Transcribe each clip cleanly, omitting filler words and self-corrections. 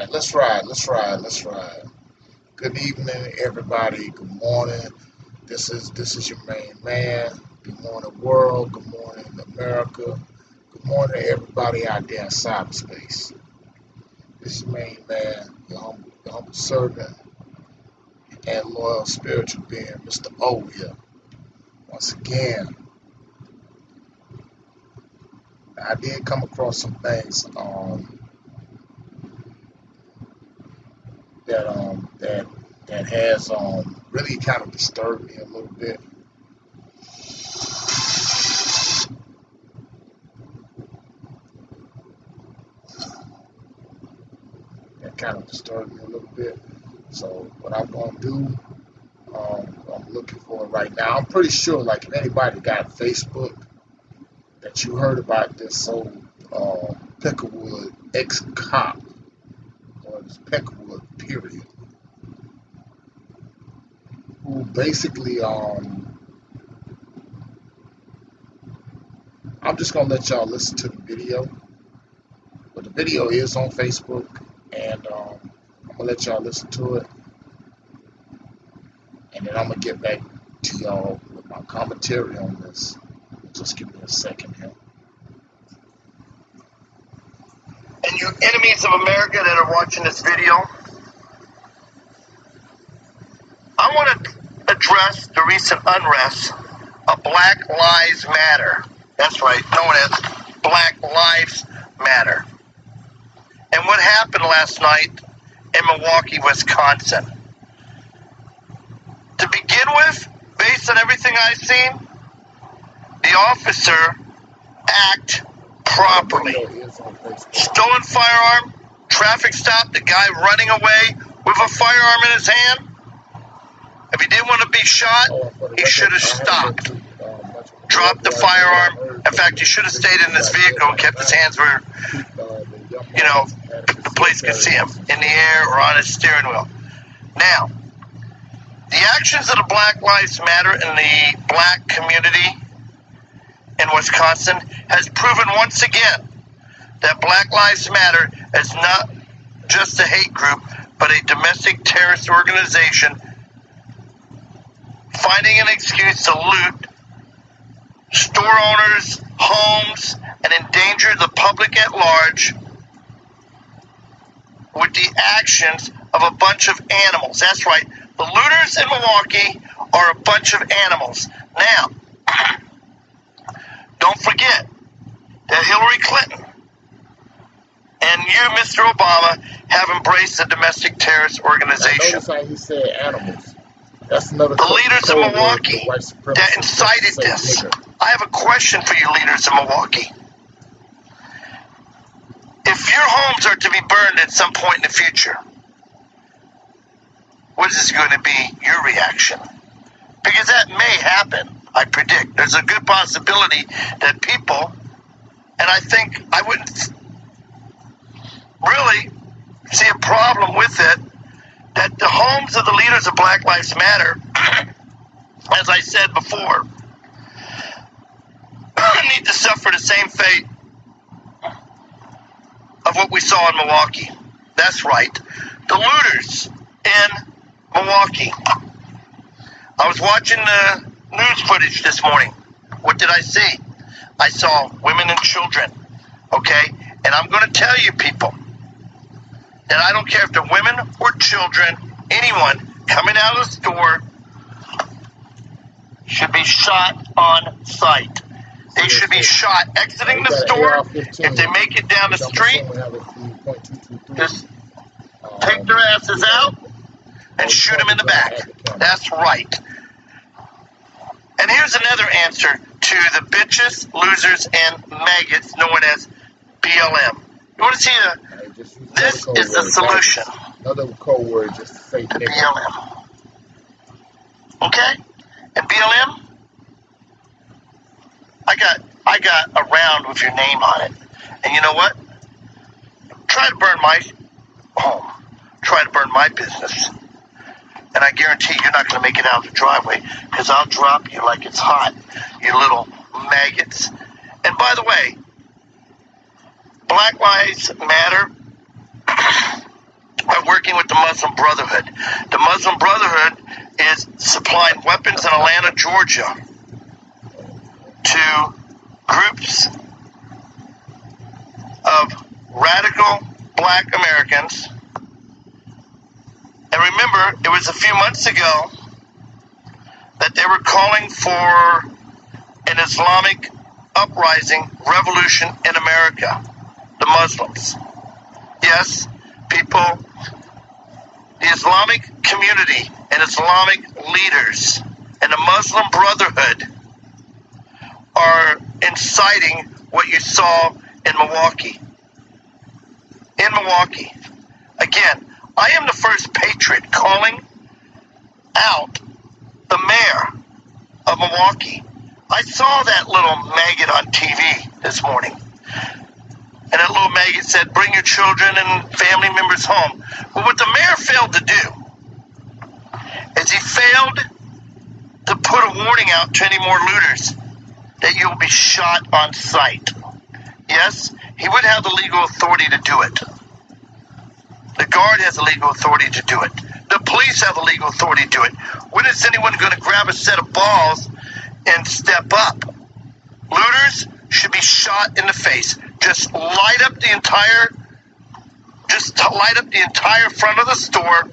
Let's ride. Good evening, everybody. Good morning. This is your main man. Good morning, world. Good morning, America. Good morning, everybody out there in cyberspace. This is your main man, your humble servant and loyal spiritual being, Mr. O here. Once again, I did come across some things that has really kind of disturbed me a little bit. That kind of disturbed me a little bit. So what I'm gonna do, I'm looking for it right now. I'm pretty sure, like, if anybody got Facebook, that you heard about this old Peckerwood ex-cop, or this Peckerwood period, who basically, I'm just gonna let y'all listen to the video, but the video is on Facebook, and I'm gonna let y'all listen to it, and then I'm gonna get back to y'all with my commentary on this. Just give me a second here. And you enemies of America that are watching this video, I want to address the recent unrest of Black Lives Matter. That's right, known as Black Lives Matter. And what happened last night in Milwaukee, Wisconsin. To begin with, based on everything I've seen, the officer acted properly. Stolen firearm, traffic stop, the guy running away with a firearm in his hand. If he didn't want to be shot, he should have stopped. Dropped the firearm. In fact, he should have stayed in his vehicle and kept his hands where, the police could see him, in the air or on his steering wheel. Now, the actions of the Black Lives Matter in the black community in Wisconsin has proven once again that Black Lives Matter is not just a hate group, but a domestic terrorist organization finding an excuse to loot store owners' homes and endanger the public at large with the actions of a bunch of animals. That's right. The looters in Milwaukee are a bunch of animals. Now, don't forget that Hillary Clinton and you, Mr. Obama, have embraced the domestic terrorist organization. Notice how he said animals. That's another the leaders in Milwaukee that incited this. Nigger. I have a question for you leaders in Milwaukee. If your homes are to be burned at some point in the future, what is going to be your reaction? Because that may happen, I predict. There's a good possibility that people, and I think I wouldn't really see a problem with it, that the homes of the leaders of Black Lives Matter, as I said before, need to suffer the same fate of what we saw in Milwaukee. That's right. The looters in Milwaukee. I was watching the news footage this morning. What did I see? I saw women and children. Okay? And I'm going to tell you people that I don't care if they're women or children, anyone coming out of the store should be shot on sight. They should be shot exiting the store. If they make it down the street, just take their asses out and shoot them in the back. That's right. And here's another answer to the bitches, losers, and maggots known as BLM. You want to see this is the solution. Another code word just to say the BLM. Okay? And BLM, I got a round with your name on it. And you know what? Try to burn my home. Try to burn my business. And I guarantee you're not going to make it out of the driveway because I'll drop you like it's hot, you little maggots. And by the way, Black Lives Matter by working with the Muslim Brotherhood. The Muslim Brotherhood is supplying weapons in Atlanta, Georgia to groups of radical black Americans. And remember, it was a few months ago that they were calling for an Islamic uprising revolution in America, the Muslims. Yes, people, the Islamic community and Islamic leaders and the Muslim Brotherhood are inciting what you saw in Milwaukee. In Milwaukee. Again, I am the first patriot calling out the mayor of Milwaukee. I saw that little maggot on TV this morning. And that little maggot said, bring your children and family members home. But what the mayor failed to do is he failed to put a warning out to any more looters that you'll be shot on sight. Yes, he would have the legal authority to do it. The guard has the legal authority to do it. The police have the legal authority to do it. When is anyone going to grab a set of balls and step up? Looters should be shot in the face. Just light up the entire front of the store.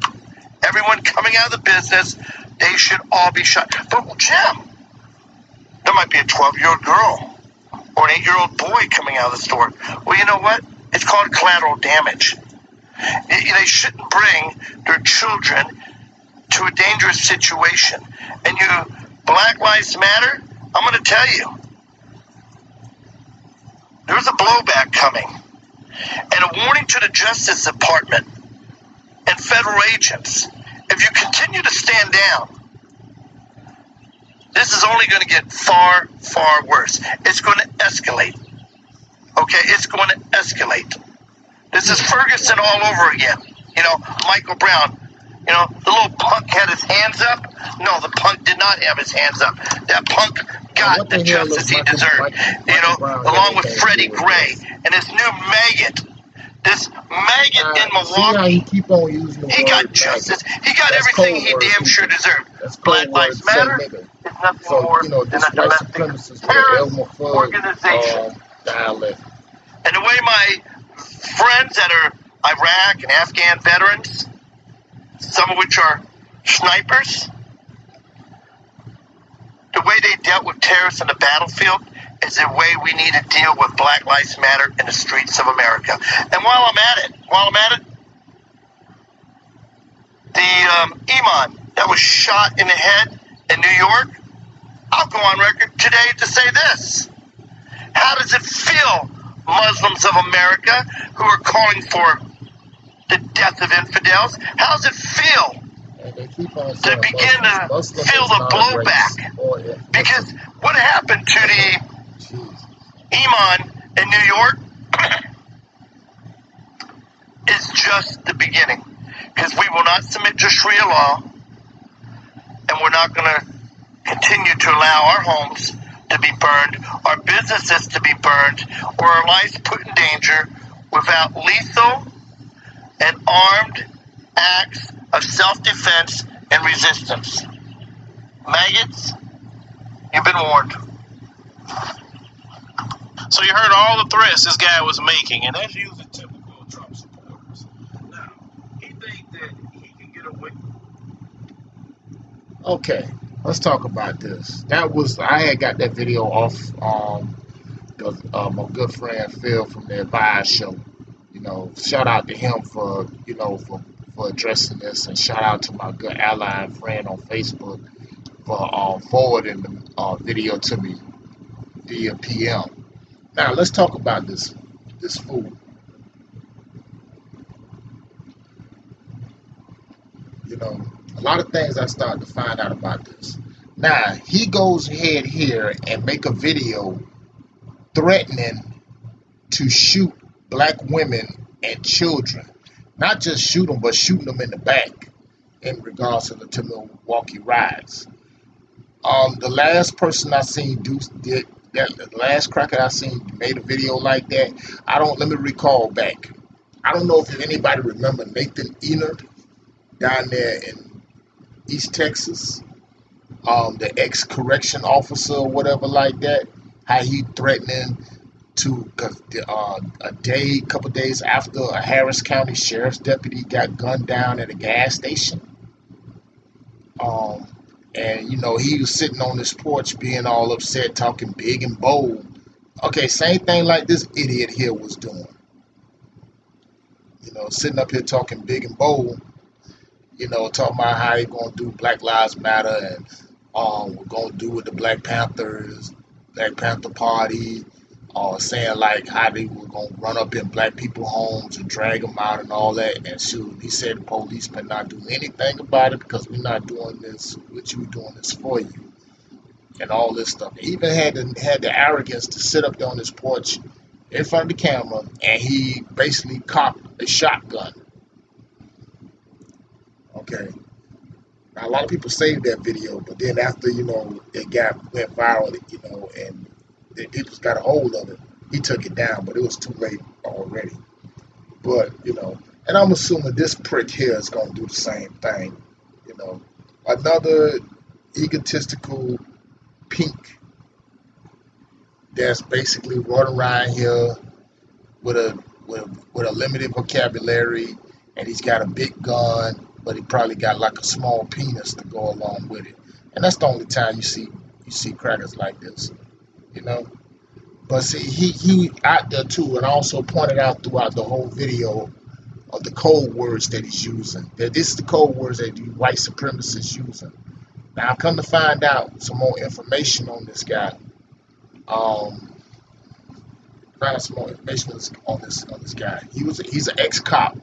Everyone coming out of the business, they should all be shot. But Jim, there might be a 12-year-old girl or an 8-year-old boy coming out of the store. Well, you know what? It's called collateral damage. They shouldn't bring their children to a dangerous situation. And you, Black Lives Matter, I'm going to tell you, there's a blowback coming. And a warning to the Justice Department and federal agents. If you continue to stand down, this is only going to get far, far worse. It's going to escalate. Okay, it's going to escalate. This is Ferguson all over again. You know, Michael Brown. You know, the little punk had his hands up. No, the punk did not have his hands up. That punk got the justice he deserved. You know, along with Freddie Gray and this new maggot. This maggot in Milwaukee. He got justice. He got everything he damn sure deserved. Black Lives Matter is nothing more than a domestic terrorist organization. And the way my friends that are Iraq and Afghan veterans, some of which are snipers, the way they dealt with terrorists on the battlefield is the way we need to deal with Black Lives Matter in the streets of America. And while I'm at it, the imam that was shot in the head in New York, I'll go on record today to say this. How does it feel, Muslims of America who are calling for the death of infidels? How does it feel to begin to feel the blowback? Because what happened to the Iman in New York is just the beginning. Because we will not submit to Sharia law, and we're not going to continue to allow our homes to be burned, our businesses to be burned, or our lives put in danger without lethal and armed acts of self-defense and resistance. Maggots, you've been warned. So you heard all the threats this guy was making, and that's usually typical of Trump supporters. Now, he thinks that he can get away. Okay, let's talk about this. I had got that video off my good friend Phil from the Advise Show. You know, shout out to him for addressing this, and shout out to my good ally and friend on Facebook for forwarding the video to me via PM. Now let's talk about this fool. You know, a lot of things I started to find out about this. Now he goes ahead here and make a video threatening to shoot black women and children. Not just shoot them, but shooting them in the back in regards to the Milwaukee riots. The last person I seen did that, the last cracker I seen made a video like that. Let me recall back. I don't know if anybody remember Nathan Enard down there in East Texas, the ex-correction officer or whatever like that, how he threatening to, cause a couple days after a Harris County sheriff's deputy got gunned down at a gas station. Um, and he was sitting on this porch being all upset, talking big and bold. Okay, same thing like this idiot here was doing. Sitting up here talking big and bold, talking about how he gonna do Black Lives Matter and we're gonna do with the Black Panthers, Black Panther Party, saying like how they were gonna run up in black people homes and drag them out and all that. And shoot, he said the police may not do anything about it because we're not doing this with you, doing this for you, and all this stuff. He even had the arrogance to sit up there on his porch in front of the camera, and he basically cocked a shotgun. Okay. Now, a lot of people saved that video, but then after, it went viral, and the people got a hold of it, he took it down, but it was too late already. But, and I'm assuming this prick here is going to do the same thing. Another egotistical pink that's basically running around here with a limited vocabulary, and he's got a big gun, but he probably got like a small penis to go along with it. And that's the only time you see crackers like this, But see, he out there too, and I also pointed out throughout the whole video of the code words that he's using. That this is the code words that the white supremacists using. Now I've come to find out some more information on this guy. Found out some more information on this guy. He's an ex-cop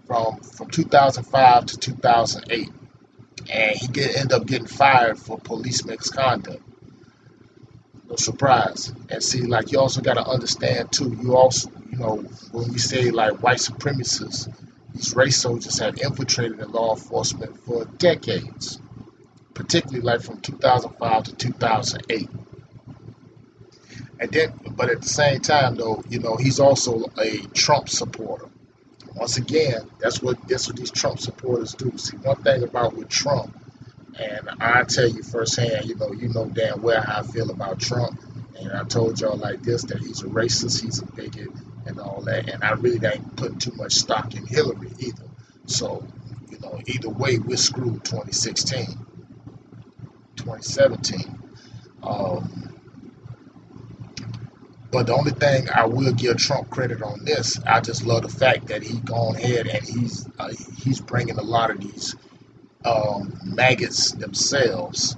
from 2005 to 2008, and he ended up getting fired for police misconduct. No surprise. And see, like, you also got to understand too. You also, when we say like white supremacists, these race soldiers have infiltrated the law enforcement for decades, particularly like from 2005 to 2008. And then, but at the same time, though, he's also a Trump supporter. Once again, that's what these Trump supporters do. See, one thing about with Trump, and I tell you firsthand, you know damn well how I feel about Trump. And I told y'all like this, that he's a racist, he's a bigot, and all that. And I really ain't putting too much stock in Hillary either. So, either way, we're screwed 2016, 2017. But the only thing I will give Trump credit on this, I just love the fact that he's gone ahead and he's bringing a lot of these maggots themselves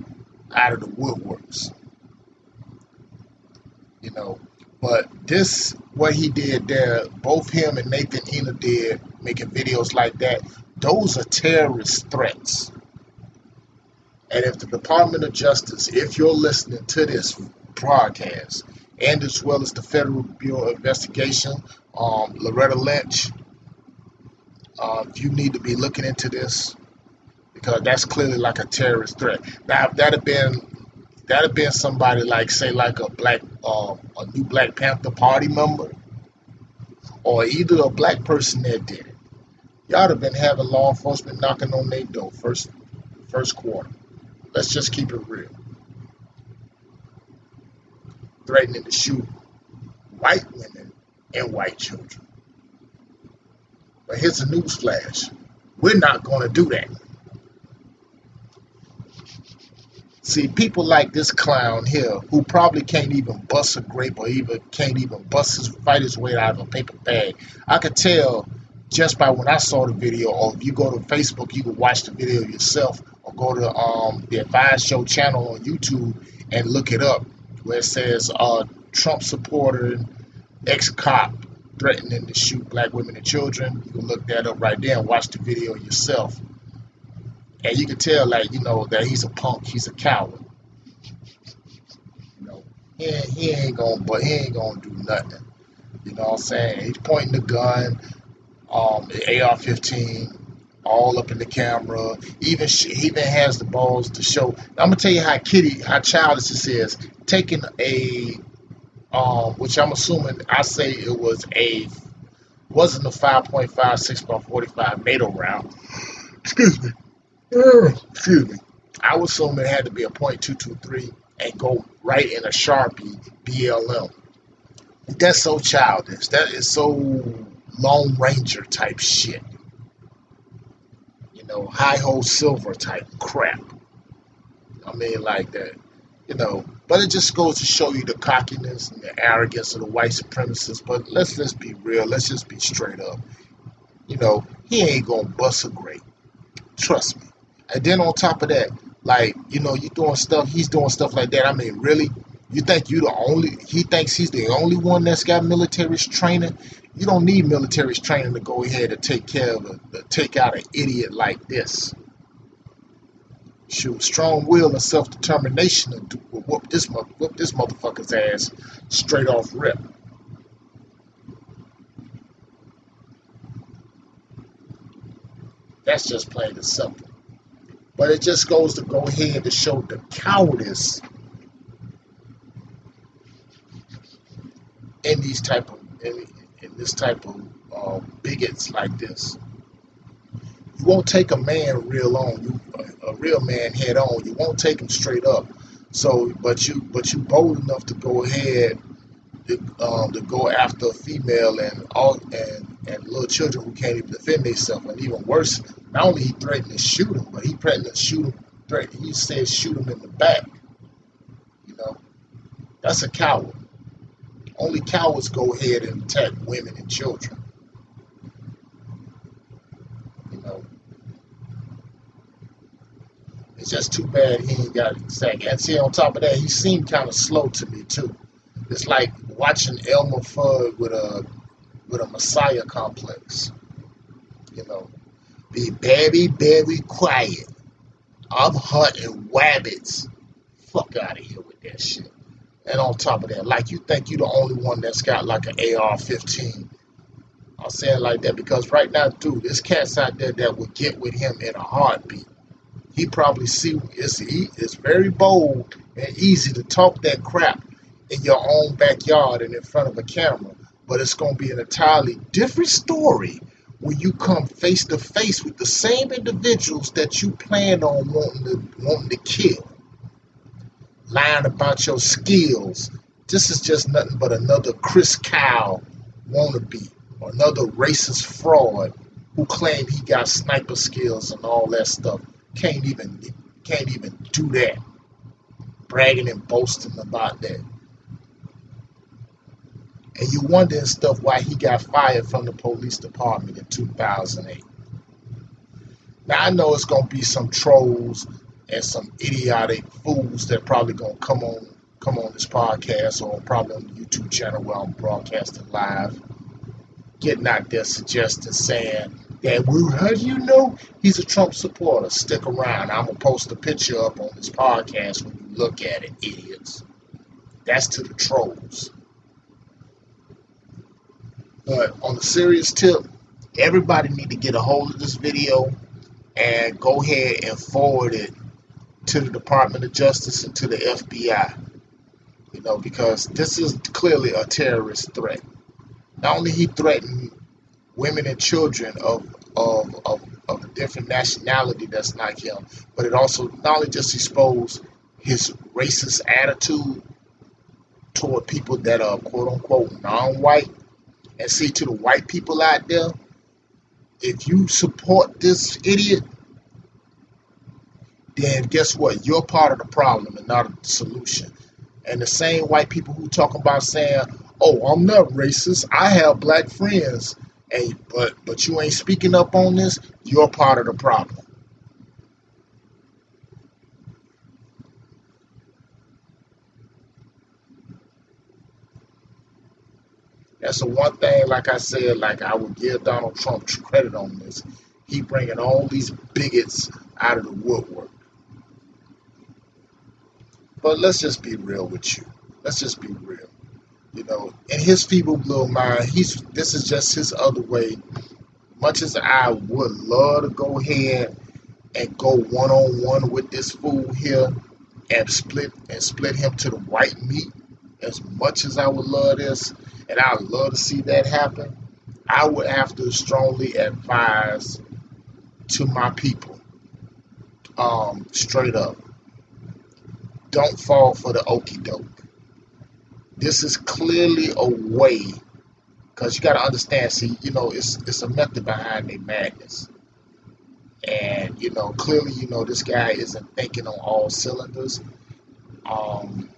out of the woodworks. But this, what he did there, both him and Nathan Enard did, making videos like that, those are terrorist threats. And if the Department of Justice, if you're listening to this broadcast, and as well as the Federal Bureau of Investigation, Loretta Lynch, you need to be looking into this, because that's clearly like a terrorist threat. Now, if that'd have been somebody like, say, like a new Black Panther Party member, or either a black person that did it, y'all have been having law enforcement knocking on their door first quarter. Let's just keep it real. Threatening to shoot white women and white children. But here's a news flash. We're not going to do that. See, people like this clown here, who probably can't even bust a grape or even can't even fight his way out of a paper bag. I could tell just by when I saw the video, or if you go to Facebook, you can watch the video yourself, or go to the Advice Show channel on YouTube and look it up, where it says Trump supporter, ex-cop threatening to shoot black women and children. You can look that up right there and watch the video yourself. And you can tell, like, that he's a punk, he's a coward. He ain't gonna do nothing. You know what I'm saying? He's pointing the gun, the AR-15, all up in the camera. He even has the balls to show. I'm gonna tell you how childish this is. Taking a, which I'm assuming, I say it was a wasn't a 5.5 6x45 NATO round. Excuse me. Excuse me. I would assume it had to be a .223 and go right in a Sharpie BLM. That's so childish. That is so Lone Ranger type shit. You know, high hole silver type crap. I mean, like that. You know, but it just goes to show you the cockiness and the arrogance of the white supremacists. But let's just be real. Let's just be straight up. You know, he ain't gonna bust a grape. Trust me. And then on top of that, like, you know, you doing stuff, he's doing stuff like that. I mean, really? You think you the only, he thinks he's the only one that's got military training? You don't need military training to go ahead and take care of take out an idiot like this. Shoot, strong will and self-determination to whoop this motherfucker's ass straight off rip. That's just plain and simple. But it just goes to go ahead to show the cowardice in these type of in this type of bigots like this. You won't take a man a real man head on. You won't take him straight up. So, but you bold enough to go ahead to go after a female and little children who can't even defend themselves, and even worse, not only he threatened to shoot him, but he threatened to shoot him. He said shoot him in the back. You know, that's a coward. Only cowards go ahead and attack women and children. You know, it's just too bad he ain't got it exact. And see, on top of that, he seemed kind of slow to me too. It's like watching Elmer Fudd with a Messiah complex. You know, be very quiet. I'm hunting rabbits. Fuck out of here with that shit. And on top of that, like you think you the only one that's got like an AR-15. I'm saying like that because right now, dude, there's cats out there that would get with him in a heartbeat. He probably see it's very bold and easy to talk that crap in your own backyard and in front of a camera, but it's going to be an entirely different story when you come face to face with the same individuals that you plan on wanting to kill. Lying about your skills. This is just nothing but another Chris Kyle wannabe or another racist fraud who claimed he got sniper skills and all that stuff. Can't even do that. Bragging and boasting about that. And you wonder and stuff why he got fired from the police department in 2008. Now I know it's gonna be some trolls and some idiotic fools that probably gonna come on this podcast or probably on the YouTube channel where I'm broadcasting live, getting out there suggesting, saying that, well, how do you know he's a Trump supporter? Stick around. I'm gonna post a picture up on this podcast when you look at it, idiots. That's to the trolls. But on the serious tip, everybody need to get a hold of this video and go ahead and forward it to the Department of Justice and to the FBI. You know, because this is clearly a terrorist threat. Not only he threatened women and children of a different nationality that's like him, but it also not only just exposed his racist attitude toward people that are quote unquote non-white. And see, to the white people out there, if you support this idiot, then guess what? You're part of the problem and not the solution. And the same white people who talk about saying, oh, I'm not racist, I have black friends, but you ain't speaking up on this, you're part of the problem. That's the one thing, like I said, like I would give Donald Trump credit on this. He bringing all these bigots out of the woodwork. But let's just be real with you. Let's just be real. You know, in his feeble little mind, this is just his other way. Much as I would love to go ahead and go one-on-one with this fool here and split him to the white meat, as much as I would love this, and I would love to see that happen, I would have to strongly advise to my people, straight up, don't fall for the okie doke. This is clearly a way, because you got to understand. See, it's a method behind their madness, and clearly, this guy isn't thinking on all cylinders. Um,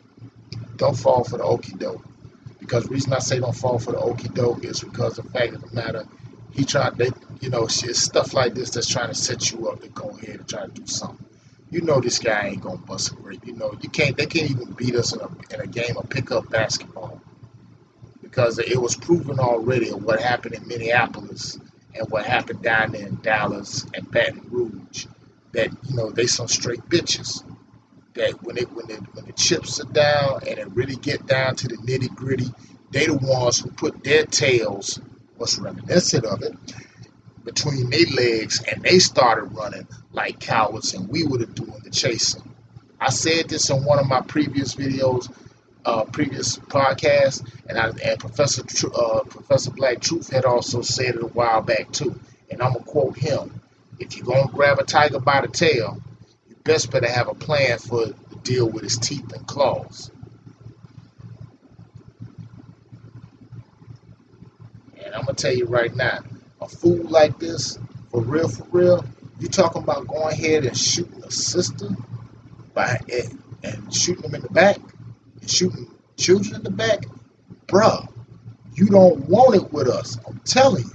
don't fall for the okie doke. Because the reason I say don't fall for the okie doke is because the fact of the matter, it's stuff like this that's trying to set you up to go ahead and try to do something. This guy ain't gonna bust a grape. They can't even beat us in a game of pickup basketball, because it was proven already what happened in Minneapolis and what happened down there in Dallas and Baton Rouge, that they some straight bitches. That when the chips are down and it really get down to the nitty gritty, they the ones who put their tails, what's reminiscent of it, between their legs, and they started running like cowards, and we were doing the chasing. I said this in one of my previous videos, previous podcasts, and Professor Black Truth had also said it a while back too. And I'm gonna quote him: "If you're gonna grab a tiger by the tail, you best better have a plan for it to deal with his teeth and claws." And I'm gonna tell you right now, a fool like this, for real, you talking about going ahead and shooting a sister and shooting them in the back and shooting children in the back, bruh, you don't want it with us. I'm telling you,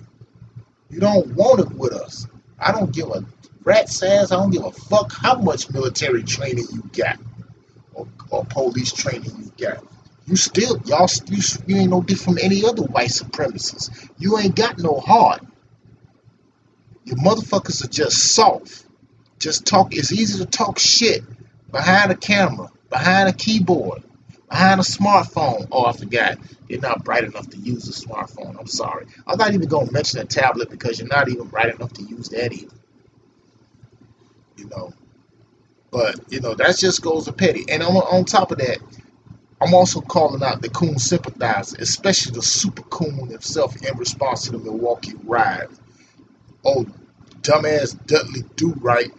you don't want it with us. I don't give a rat's ass. I don't give a fuck how much military training you got or police training you got. You ain't no different from any other white supremacists. You ain't got no heart. You motherfuckers are just soft. Just talk. It's easy to talk shit behind a camera, behind a keyboard, behind a smartphone. Oh, I forgot. You're not bright enough to use a smartphone. I'm sorry. I'm not even going to mention a tablet because you're not even bright enough to use that either. But, that just goes to petty. And on top of that, I'm also calling out the coon sympathizer, especially the super coon himself in response to the Milwaukee riot. Oh, dumbass Dudley Do-Right,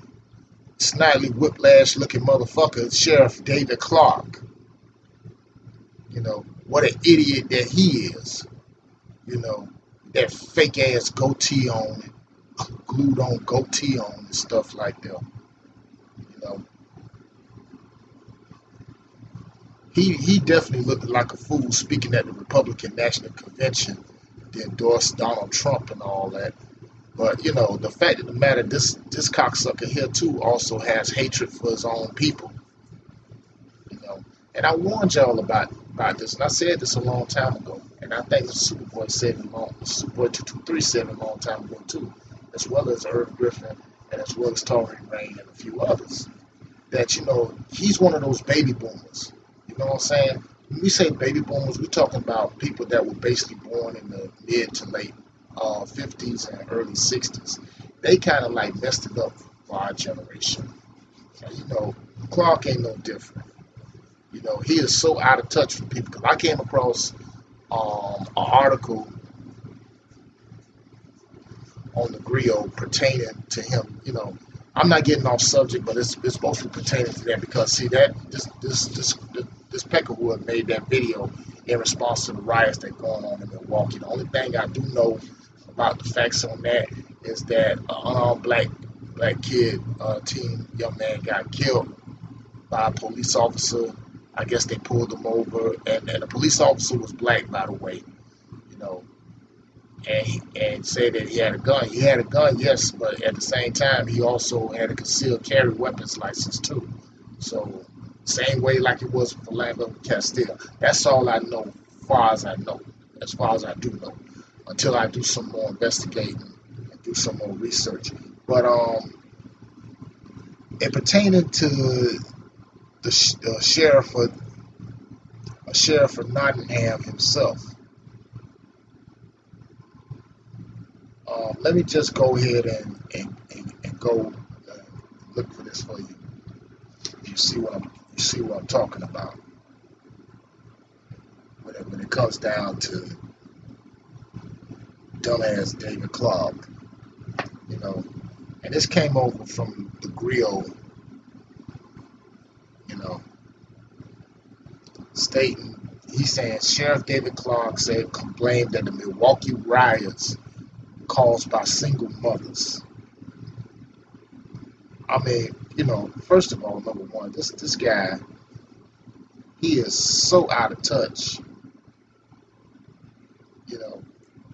snidely whiplash-looking motherfucker, Sheriff David Clark. What an idiot that he is. That fake-ass goatee on, glued-on goatee on and stuff like that. He definitely looked like a fool speaking at the Republican National Convention to endorse Donald Trump and all that. But, the fact of the matter, this cocksucker here, too, also has hatred for his own people. And I warned y'all about this, and I said this a long time ago. And I think the Superboy 223 said it a long time ago, too, as well as Irv Griffin and as well as Taurine Rain and a few others. That, he's one of those baby boomers. You know what I'm saying? When we say baby boomers, we're talking about people that were basically born in the mid to late 50s and early 60s. They kind of like messed it up for our generation. And, Clark ain't no different. He is so out of touch from people. Because I came across an article on the Griot pertaining to him. I'm not getting off subject, but it's mostly pertaining to that because see that this Peckerwood made that video in response to the riots that are going on in Milwaukee. The only thing I do know about the facts on that is that an unarmed black kid, young man, got killed by a police officer. I guess they pulled him over, and the police officer was black, by the way. And said that he had a gun. He had a gun, yes, but at the same time, he also had a concealed carry weapons license too. So, same way like it was for Lando Castile. That's all I know, as far as I know, as far as I do know, until I do some more investigating and do some more research. But it pertaining to the sheriff of Nottingham himself. Let me just go ahead and go look for this for you. You see what I'm talking about when it comes down to dumbass David Clark, and this came over from the grill, you know, stating, he's saying Sheriff David Clark said, blamed that the Milwaukee riots caused by single mothers. I mean, first of all, number one, this guy, he is so out of touch,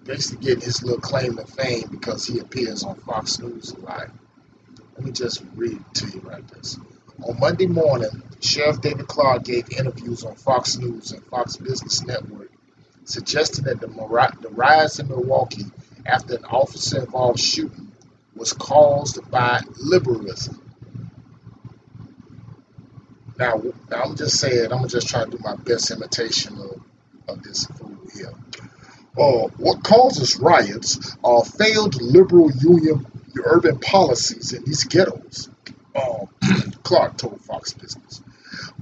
basically getting his little claim to fame because he appears on Fox News a lot. Let me just read it to you right this. On Monday morning, Sheriff David Clark gave interviews on Fox News and Fox Business Network, suggesting that the riots in Milwaukee after an officer-involved shooting was caused by liberalism. Now I'm just saying, I'm just trying to do my best imitation of this fool here. What causes riots are failed liberal union urban policies in these ghettos, Clark told Fox Business.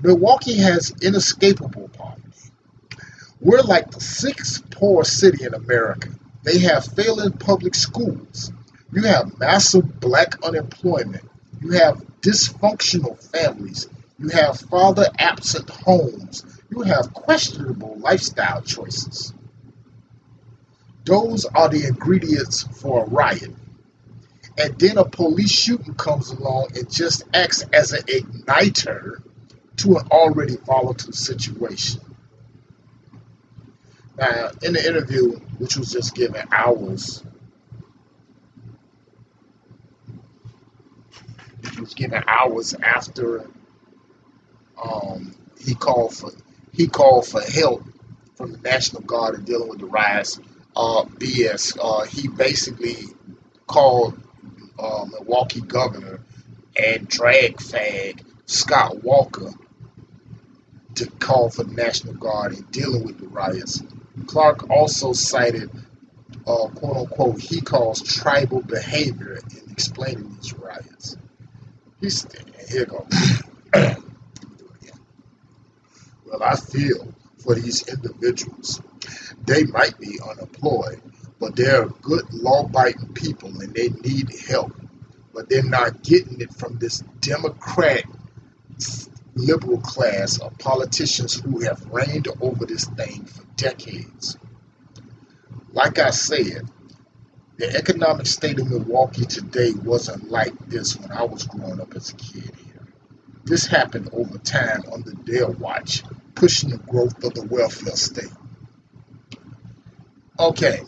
Milwaukee has inescapable poverty. We're like the sixth poorest city in America. They have failing public schools. You have massive black unemployment. You have dysfunctional families. You have father-absent homes. You have questionable lifestyle choices. Those are the ingredients for a riot. And then a police shooting comes along and just acts as an igniter to an already volatile situation. Now, in the interview, which was just given hours, after he called for help from the National Guard in dealing with the riots. BS. He basically called Milwaukee governor and drag fag Scott Walker to call for the National Guard in dealing with the riots. Clark also cited, quote unquote, he calls tribal behavior in explaining these riots. Here goes. Well, I feel for these individuals. They might be unemployed, but they're good law-abiding people and they need help. But they're not getting it from this Democrat liberal class of politicians who have reigned over this thing for decades. Like I said, the economic state of Milwaukee today wasn't like this when I was growing up as a kid here. This happened over time under their watch, pushing the growth of the welfare state. Okay,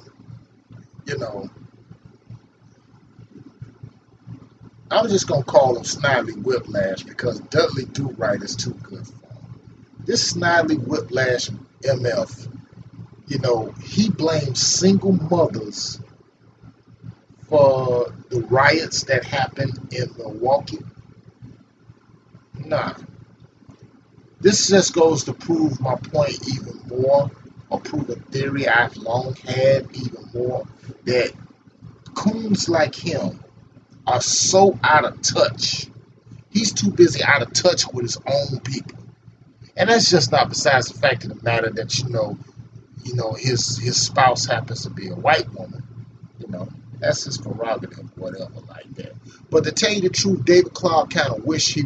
I'm just going to call him Snidely Whiplash because Dudley Do-Right is too good for him. This Snidely Whiplash MF, he blames single mothers for the riots that happened in Milwaukee. Nah. This just goes to prove my point even more, or prove a theory I've long had even more, that coons like him are so out of touch. He's too busy out of touch with his own people. And that's just not besides the fact of the matter that, his spouse happens to be a white woman. That's his prerogative, whatever, like that. But to tell you the truth, David Clark kind of wish he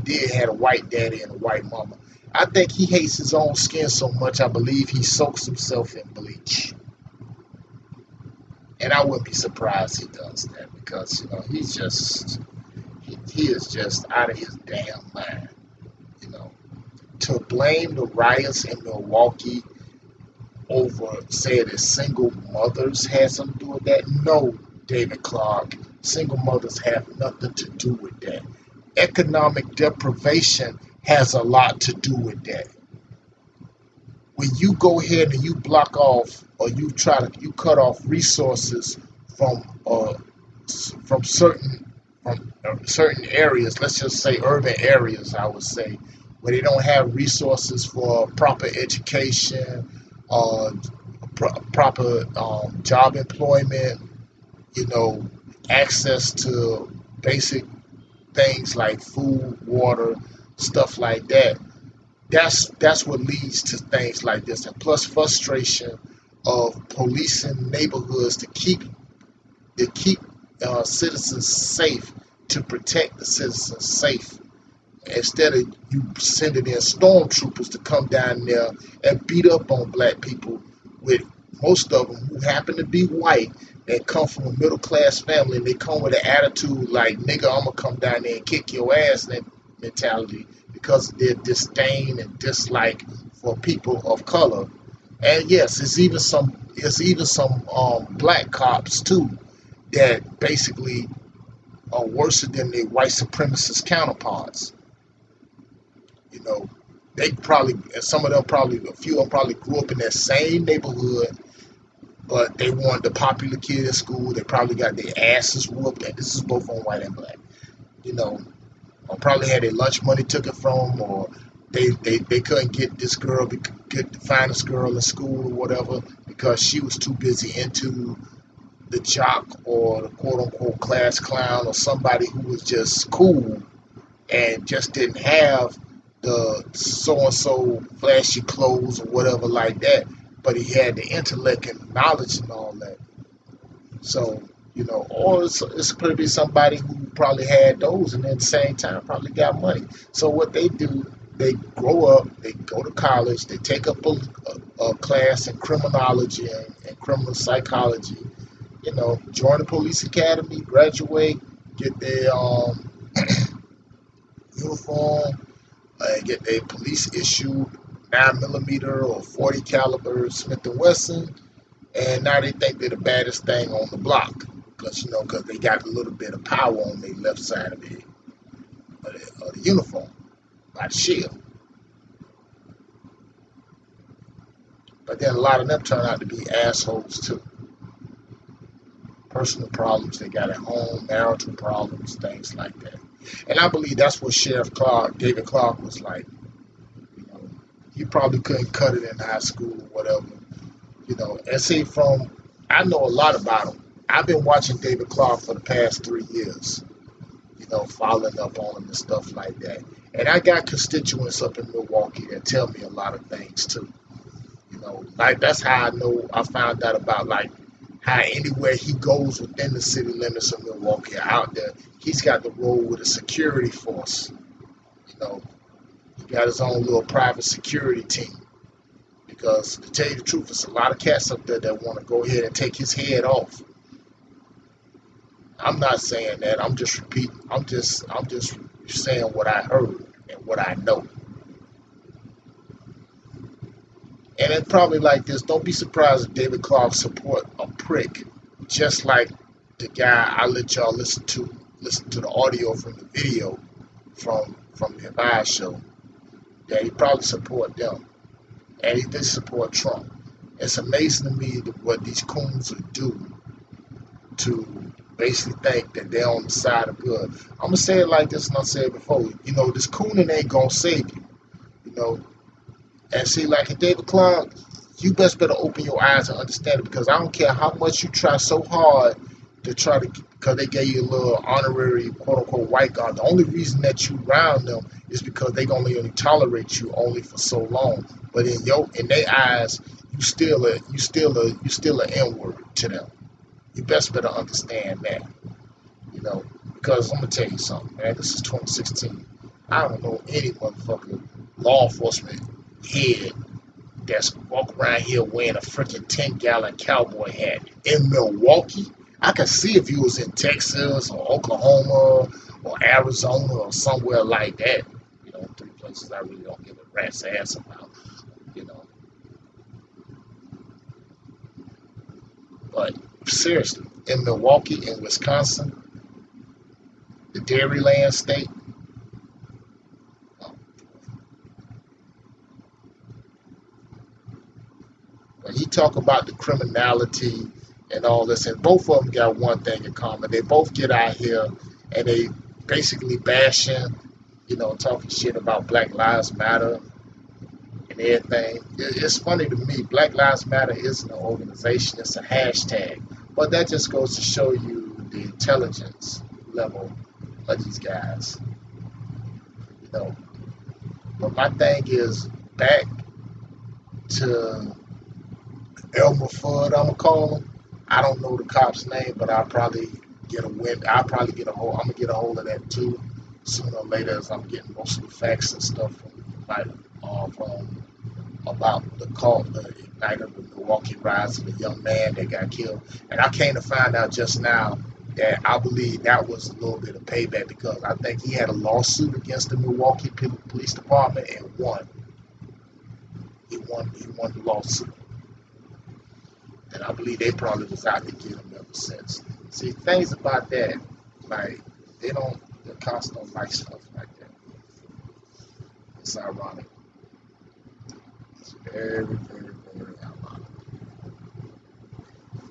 did had a white daddy and a white mama. I think he hates his own skin so much, I believe he soaks himself in bleach. And I wouldn't be surprised he does that because, he is just out of his damn mind. To blame the riots in Milwaukee over, say, that single mothers had something to do with that. No, David Clark, single mothers have nothing to do with that. Economic deprivation has a lot to do with that. When you go ahead and you block off or you cut off resources from certain areas, let's just say urban areas, I would say, where they don't have resources for proper education, proper job employment, access to basic things like food, water, stuff like that. That's what leads to things like this, and plus frustration of policing neighborhoods to keep citizens safe, to protect the citizens safe, instead of you sending in stormtroopers to come down there and beat up on black people, with most of them who happen to be white and come from a middle class family, and they come with an attitude like, nigga, I'm gonna come down there and kick your ass, that mentality, because of their disdain and dislike for people of color. And yes, it's even some black cops too that basically are worse than their white supremacist counterparts. You know, they probably, some of them probably, a few of them probably grew up in that same neighborhood, but they weren't the popular kid at school. They probably got their asses whooped, and this is both on white and black. You know, or probably had their lunch money taken from them, or they couldn't get this girl, get the finest girl in school or whatever, because she was too busy into the jock or the quote unquote class clown, or somebody who was just cool and just didn't have the so and so flashy clothes or whatever like that, but he had the intellect and knowledge and all that. So, you know, or it's could be somebody who probably had those and at the same time probably got money. So what they do, they grow up, they go to college, they take up a class in criminology and criminal psychology, you know, join the police academy, graduate, get their uniform, get their police issued 9mm or 40 caliber Smith and Wesson, and now they think they're the baddest thing on the block, because they got a little bit of power on their left side of the uniform by the shield. But then a lot of them turn out to be assholes too. Personal problems they got at home, marital problems, things like that. And I believe that's what Sheriff David Clark was like. You know, he probably couldn't cut it in high school or whatever. You know, and see, I know a lot about him. I've been watching David Clark for the past 3 years. You know, following up on him and stuff like that. And I got constituents up in Milwaukee that tell me a lot of things too. You know, like that's how I found out about like how anywhere he goes within the city limits of Milwaukee out there, he's got to roll with a security force. You know, he got his own little private security team. Because to tell you the truth, there's a lot of cats up there that want to go ahead and take his head off. I'm not saying that. I'm just repeating. I'm just saying what I heard and what I know. And it's probably like this. Don't be surprised if David Clark support a prick, just like the guy I let y'all listen to the audio from the video from the Vice show. Yeah, he probably support them, and he did support Trump. It's amazing to me what these coons would do to basically think that they're on the side of good. I'm gonna say it like this, and I said it before. You know, this cooning ain't gonna save you. You know. And see, like in David Clark, you better open your eyes and understand it, because I don't care how much you try so hard to try to, because they gave you a little honorary quote unquote white guard. The only reason that you round them is because they only tolerate you only for so long. But in their eyes, you still a N-word to them. You better understand that. You know, because I'm gonna tell you something, man. This is 2016. I don't know any motherfucker law enforcement head that's walk around here wearing a freaking 10-gallon cowboy hat in Milwaukee. I could see if he was in Texas or Oklahoma or Arizona or somewhere like that. You know, 3 places I really don't give a rat's ass about. You know, but seriously, in Milwaukee, in Wisconsin, the Dairyland state. When he talk about the criminality and all this, and both of them got one thing in common. They both get out here and they basically bashing, you know, talking shit about Black Lives Matter and everything. It's funny to me, Black Lives Matter isn't an organization, it's a hashtag. But that just goes to show you the intelligence level of these guys. You know. But my thing is back to Elmer Fudd, I'm gonna call him. I don't know the cop's name, but I'll probably get a win. I'll probably get a hold. I'm gonna get a hold of that too, sooner or later, as I'm getting most of the facts and stuff from about the call, the ignite of the Milwaukee riots and the young man that got killed. And I came to find out just now that I believe that was a little bit of payback because I think he had a lawsuit against the Milwaukee Police Department and won. He won the lawsuit. And I believe they probably was out to get him ever since. See, things about that, like, the cops don't like stuff like that. It's ironic. It's very, very, very ironic.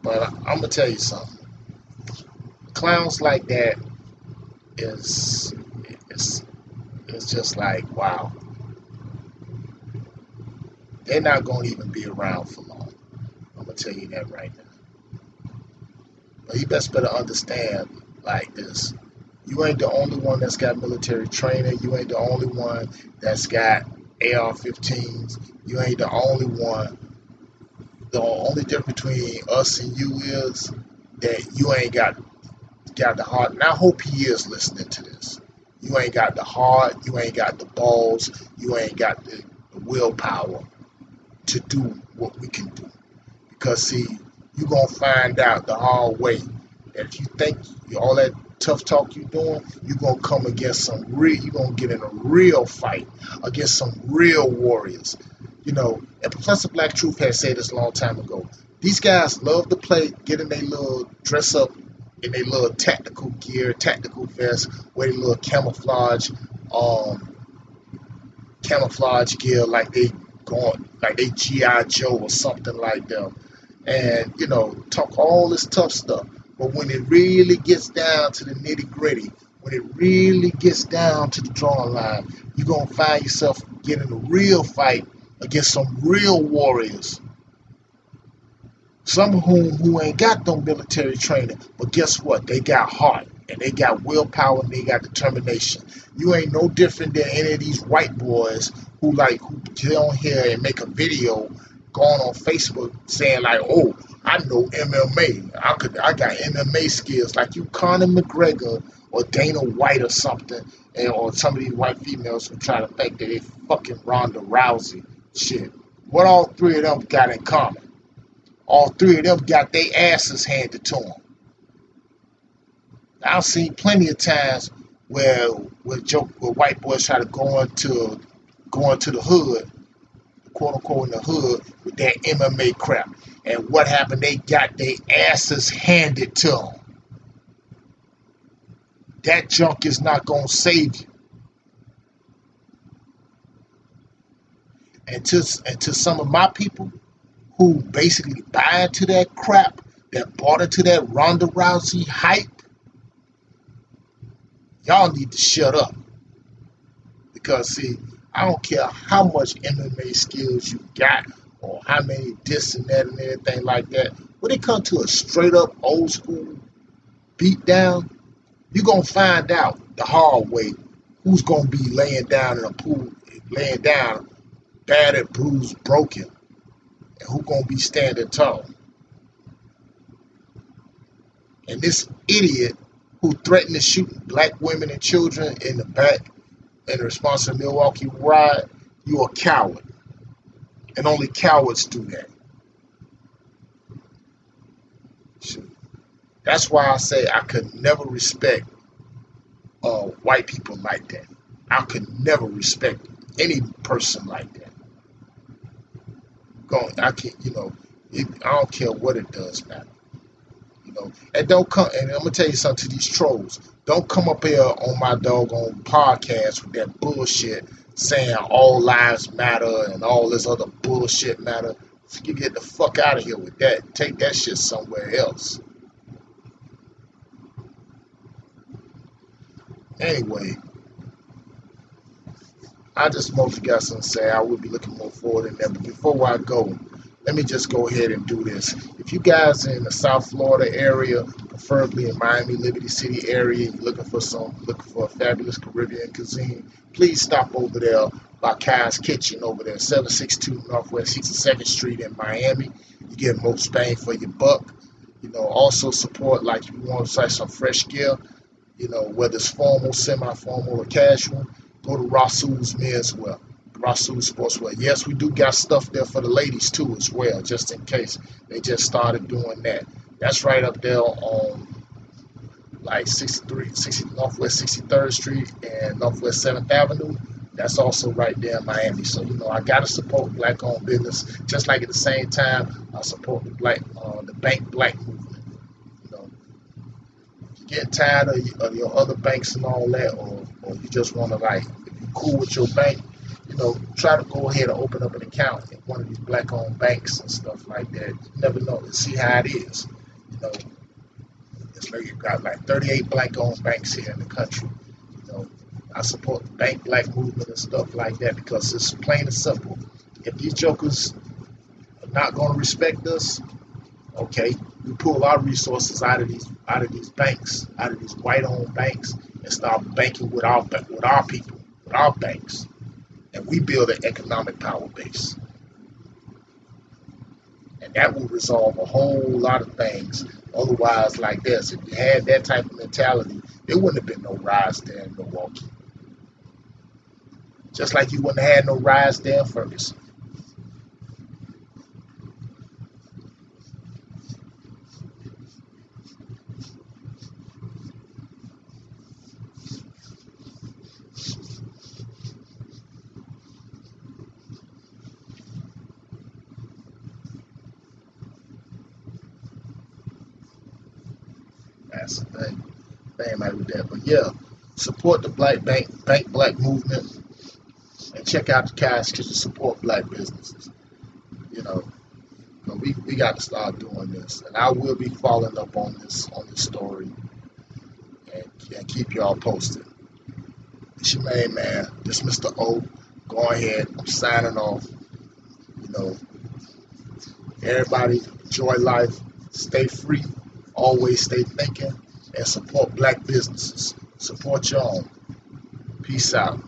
But I'm going to tell you something. Clowns like that is, it's just like, wow. They're not going to even be around for long. I'm going to tell you that right now. But you best better understand like this. You ain't the only one that's got military training. You ain't the only one that's got AR-15s. You ain't the only one. The only difference between us and you is that you ain't got the heart. And I hope he is listening to this. You ain't got the heart. You ain't got the balls. You ain't got the willpower to do what we can do. Because, see, you're going to find out the hard way that if you think all that tough talk you're doing, you're going to come against you're going to get in a real fight against some real warriors. You know, and Professor Black Truth had said this a long time ago. These guys love to play, get in their little dress up in their little tactical gear, tactical vest, wear their little camouflage gear like they G.I. Joe or something like them. And, you know, talk all this tough stuff. But when it really gets down to the nitty gritty, when it really gets down to the drawing line, you're going to find yourself getting a real fight against some real warriors. Some of who ain't got no military training. But guess what? They got heart. And they got willpower and they got determination. You ain't no different than any of these white boys who get on here and make a video going on Facebook saying like, oh, I know MMA. I got MMA skills like you Conor McGregor or Dana White or something, or some of these white females who try to think that they fucking Ronda Rousey shit. What all three of them got in common? All three of them got their asses handed to them. I've seen plenty of times where white boys try to go into the hood, quote unquote in the hood, with that MMA crap. And what happened? They got their asses handed to them. That junk is not going to save you. And to some of my people who basically buy into that crap, that bought into that Ronda Rousey hype, y'all need to shut up. Because, see, I don't care how much MMA skills you got or how many this and that and everything like that. When it comes to a straight up old school beat down, you're going to find out the hard way who's going to be laying down in a pool, laying down, battered, bruised, broken, and who's going to be standing tall. And this idiot who threatened to shoot black women and children in the back in response to the Milwaukee riot, you're a coward. And only cowards do that. That's why I say I could never respect white people like that. I could never respect any person like that. I can't, I don't care what it does matter. And don't come, and I'm gonna tell you something to these trolls. Don't come up here on my doggone podcast with that bullshit saying all lives matter and all this other bullshit matter. You get the fuck out of here with that. Take that shit somewhere else. Anyway, I just mostly got something to say. I will be looking more forward in that. But before I go, let me just go ahead and do this. If you guys are in the South Florida area, preferably in Miami, Liberty City area, you're looking for a fabulous Caribbean cuisine, please stop over there by Kai's Kitchen over there, 762 Northwest 62nd Street in Miami. You get most bang for your buck. Also support, like if you want to say some fresh gear, whether it's formal, semi-formal, or casual, go to Rasul's Menswear, Rasul Sportswear. Yes, we do got stuff there for the ladies too as well, just in case. They just started doing that. That's right up there on like 60 Northwest 63rd Street and Northwest 7th Avenue. That's also right there in Miami. So, I got to support black-owned business. Just like at the same time, I support the Bank Black movement. You know, you get tired of your other banks and all that, or you just want to, if you're cool with your bank, try to go ahead and open up an account in one of these black-owned banks and stuff like that. You never know, and see how it is. It's like you've got 38 black-owned banks here in the country. I support the Bank Black movement and stuff like that because it's plain and simple. If these jokers are not going to respect us, okay, we pull our resources out of these banks, out of these white-owned banks, and start banking with our people, with our banks, and we build an economic power base, and that will resolve a whole lot of things. Otherwise, like this, if you had that type of mentality, there wouldn't have been no riots there in Milwaukee. Just like you wouldn't have had no riots there in Ferguson. That's the thing like with that. But yeah, support the Bank Black movement, and check out the guys to support black businesses. You know, we got to start doing this, and I will be following up on this story and keep y'all posted. It's your main man. This Mr. O. Go ahead. I'm signing off. Everybody enjoy life. Stay free. Always stay thinking, and support black businesses. Support your own. Peace out.